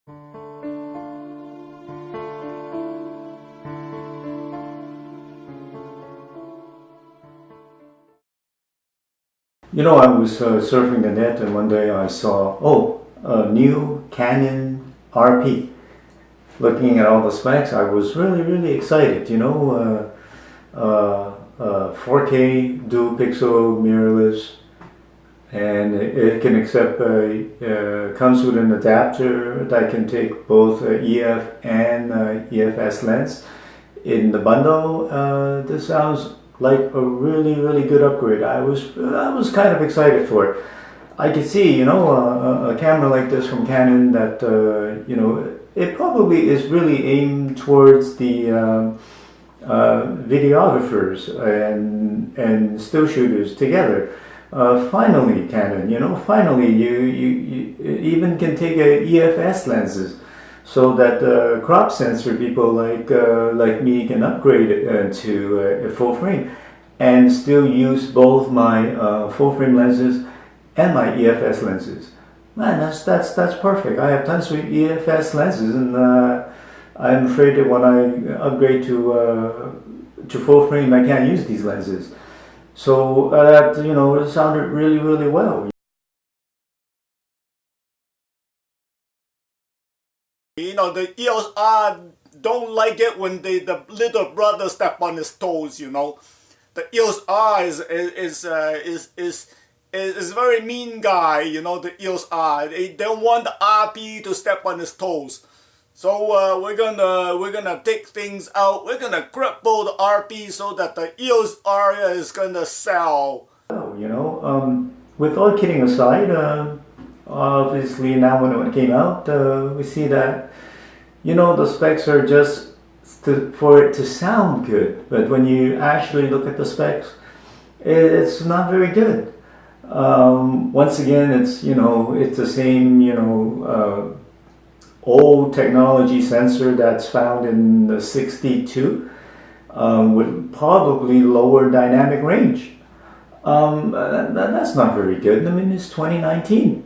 You know, I was surfing the net and one day I saw, a new Canon RP. Looking at all the specs, I was really excited. 4K dual pixel mirrorless, and it can accept, comes with an adapter that can take both EF and EFS lens in the bundle. This sounds like a really good upgrade. I was kind of excited for it. I could see, a camera like this from Canon that, it probably is really aimed towards the videographers and still shooters together. Finally, Canon, finally you even can take EFS lenses, so that crop sensor people like me can upgrade it to a full frame and still use both my full frame lenses and my EFS lenses. Man, that's perfect. I have tons of EFS lenses, and I'm afraid that when I upgrade to full frame, I can't use these lenses. So that it sounded really well. The EOS R don't like it when the little brother step on his toes. The EOS R is a very mean guy. The EOS R. They don't want the RP to step on his toes. So we're gonna take things out. We're gonna cripple the RP so that the EOS R is gonna sell. With all kidding aside, obviously now when it came out, we see that the specs are just for it to sound good, but when you actually look at the specs, it's not very good. Once again, it's the same old technology sensor that's found in the 62 with probably lower dynamic range. That's not very good. I mean, it's 2019.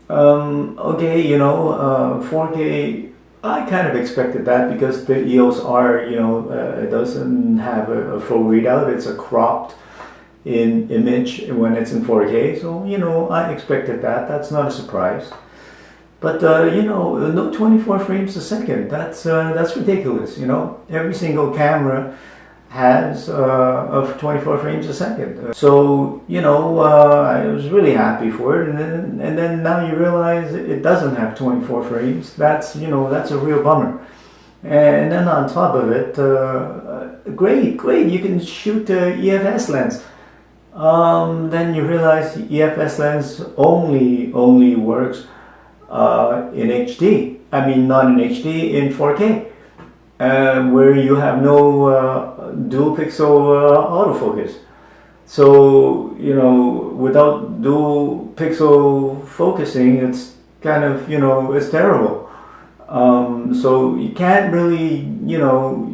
Okay, 4K. I kind of expected that because the EOS R, it doesn't have a full readout. It's a cropped in image when it's in 4K. So, I expected that. That's not a surprise. But, no 24 frames a second. That's ridiculous. Every single camera has of 24 frames a second. So, I was really happy for it, and then now you realize it doesn't have 24 frames. That's a real bummer. And then on top of it, great, you can shoot EFS lens. Then you realize the EFS lens only works in HD. I mean, not in HD, in 4K. Where you have no dual pixel autofocus. So, without dual pixel focusing, it's kind of, it's terrible. So you can't really,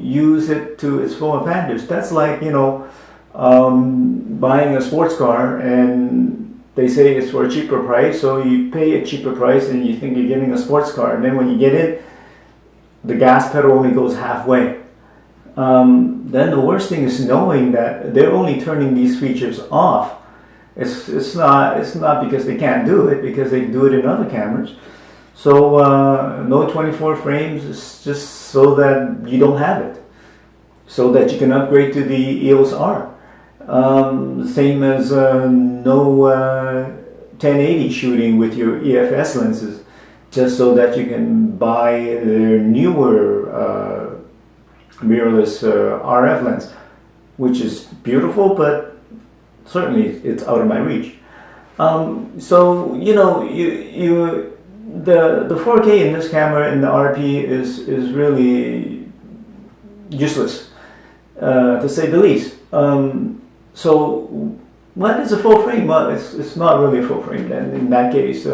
use it to its full advantage. That's like, buying a sports car and they say it's for a cheaper price, so you pay a cheaper price and you think you're getting a sports car, and then when you get it, the gas pedal only goes halfway. Then the worst thing is knowing that they're only turning these features off. It's not because they can't do it, because they do it in other cameras. So no 24 frames is just so that you don't have it, so that you can upgrade to the EOS R. Same as no 1080 shooting with your EFS lenses, just so that you can buy their newer mirrorless RF lens, which is beautiful, but certainly it's out of my reach. So the 4K in this camera in the RP is really useless, to say the least. So what is a full frame? Well, it's not really a full frame then in that case,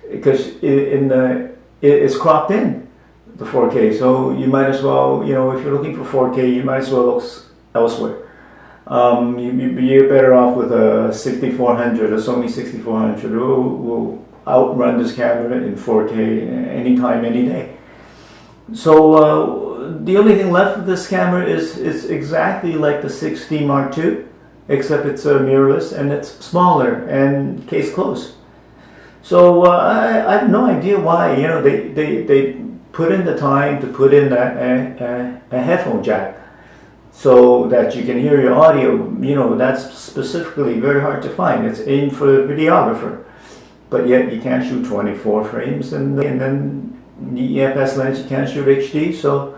because it's cropped in the 4K. So you might as well, if you're looking for 4K, you might as well look elsewhere. You're better off with a 6400, a Sony 6400. outrun this camera in 4K anytime, any day. So the only thing left of this camera is exactly like the 6D Mark II, except it's mirrorless and it's smaller and case closed. So I have no idea why, you know, they put in the time to put in a headphone jack so that you can hear your audio. You know, that's specifically very hard to find. It's aimed for the videographer, but yet you can't shoot 24 frames, and then the EFS lens you can't shoot HD. So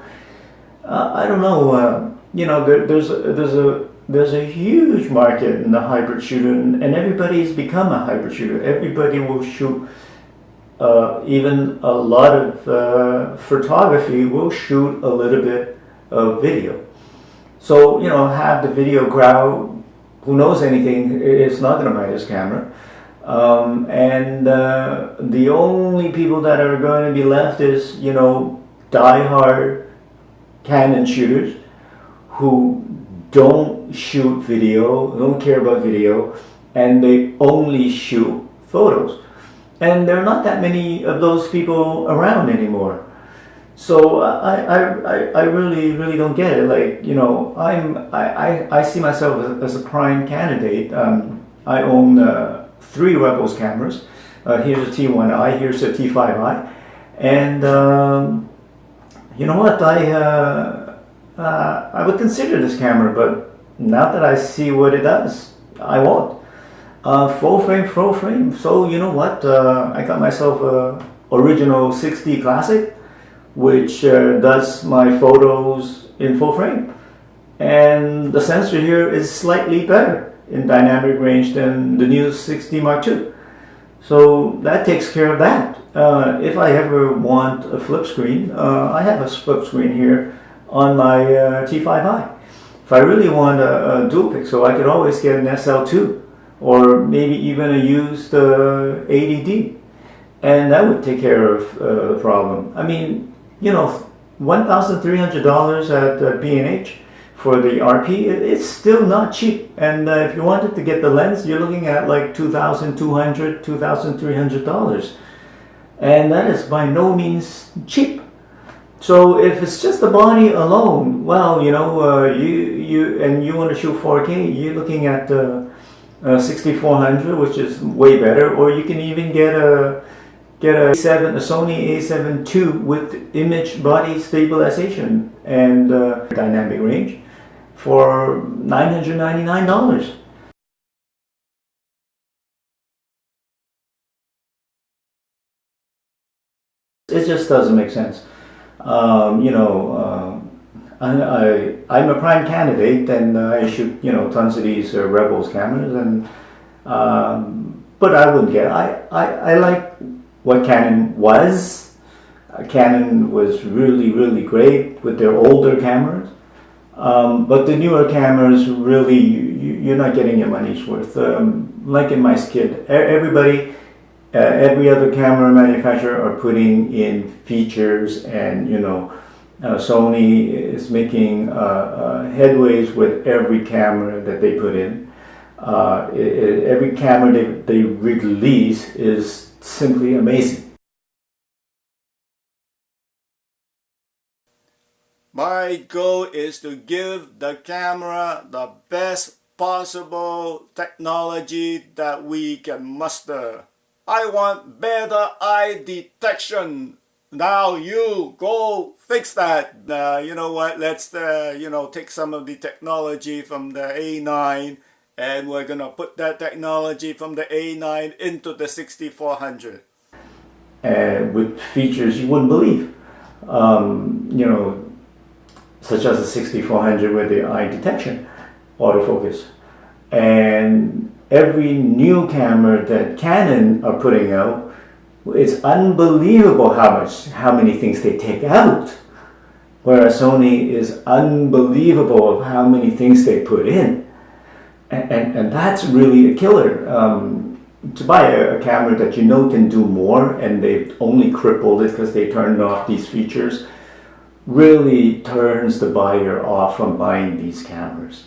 I don't know. You know, there's a huge market in the hybrid shooter, and everybody's become a hybrid shooter. Everybody will shoot. Even a lot of photography will shoot a little bit of video. So, you know, have the video crowd who knows anything is not going to buy this camera. And the only people that are going to be left is, you know, die-hard Canon shooters who don't shoot video, don't care about video, and they only shoot photos. And there are not that many of those people around anymore. So I really don't get it. Like, you know, I see myself as a prime candidate. I own 3 Rebels cameras. Here's a T1i, here's a T5i, and you know what? I would consider this camera, but now that I see what it does, I won't. Full frame. So you know what? I got myself a original 6D Classic, which does my photos in full frame, and the sensor here is slightly better in dynamic range than the new 6D Mark II. So that takes care of that. If I ever want a flip screen, I have a flip screen here on my T5i. If I really want a dual pixel, I could always get an SL2 or maybe even a used 80D, and that would take care of the problem. I mean, you know, $1,300 at B&H for the RP, it's still not cheap. And if you wanted to get the lens, you're looking at like $2,200, $2,300, and that is by no means cheap. So if it's just the body alone, well, you know, you want to shoot 4K, you're looking at 6400, which is way better. Or you can even get a Sony A7 II with image body stabilization and dynamic range for $999. It just doesn't make sense. You know, I'm a prime candidate, and I shoot, you know, tons of these Rebels cameras, and but I wouldn't get it. I like what Canon was. Canon was really great with their older cameras, but the newer cameras really, you're not getting your money's worth. Like in my skid, everybody, every other camera manufacturer are putting in features, and you know, Sony is making headways with every camera that they put in. Every camera they release is simply amazing. My goal is to give the camera the best possible technology that we can muster. I want better eye detection. Now you go fix that. You know what? Let's you know, take some of the technology from the A9, and we're gonna put that technology from the A9 into the 6400. With features you wouldn't believe. You know, such as the 6400 with the eye detection, autofocus, and every new camera that Canon are putting out, it's unbelievable how many things they take out, whereas Sony is unbelievable of how many things they put in, and that's really a killer. To buy a camera that you know can do more, and they've only crippled it because they turned off these features, really turns the buyer off from buying these cameras.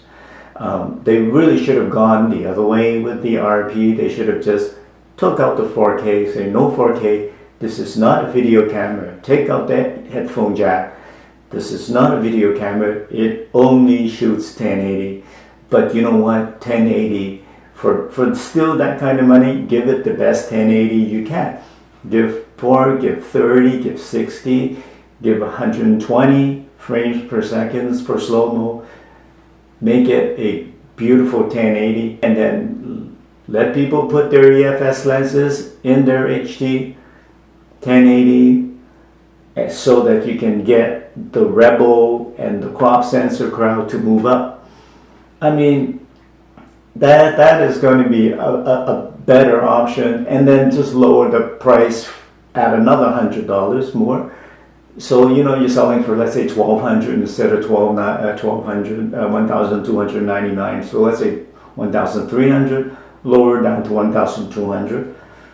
They really should have gone the other way with the RP. They should have just took out the 4K, say no 4K, this is not a video camera. Take out that headphone jack. This is not a video camera. It only shoots 1080. But you know what? 1080, for still that kind of money, give it the best 1080 you can. Give 4, give 30, give 60, give 120 frames per second for slow-mo. Make it a beautiful 1080, and then let people put their EFS lenses in their HD 1080 so that you can get the Rebel and the crop sensor crowd to move up. I mean, that is going to be a better option, and then just lower the price at another $100 more. So you know you're selling for, let's say, $1,200 instead of $1,299. So let's say $1,300, lower down to $1,200.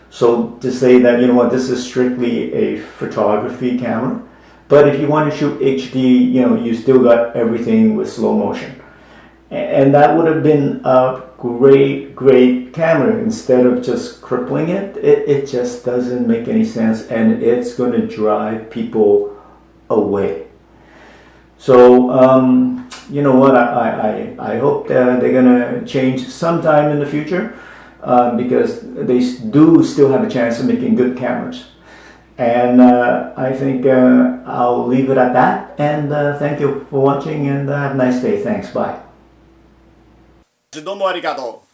So to say that, you know what, this is strictly a photography camera, but if you want to shoot HD, you know, you still got everything with slow motion. And that would have been a great camera. Instead of just crippling it, it just doesn't make any sense, and it's going to drive people away. So you know what, I hope that they're going to change sometime in the future, because they do still have a chance of making good cameras. And I think I'll leave it at that, and thank you for watching, and have a nice day. Thanks. Bye. どうもありがとう。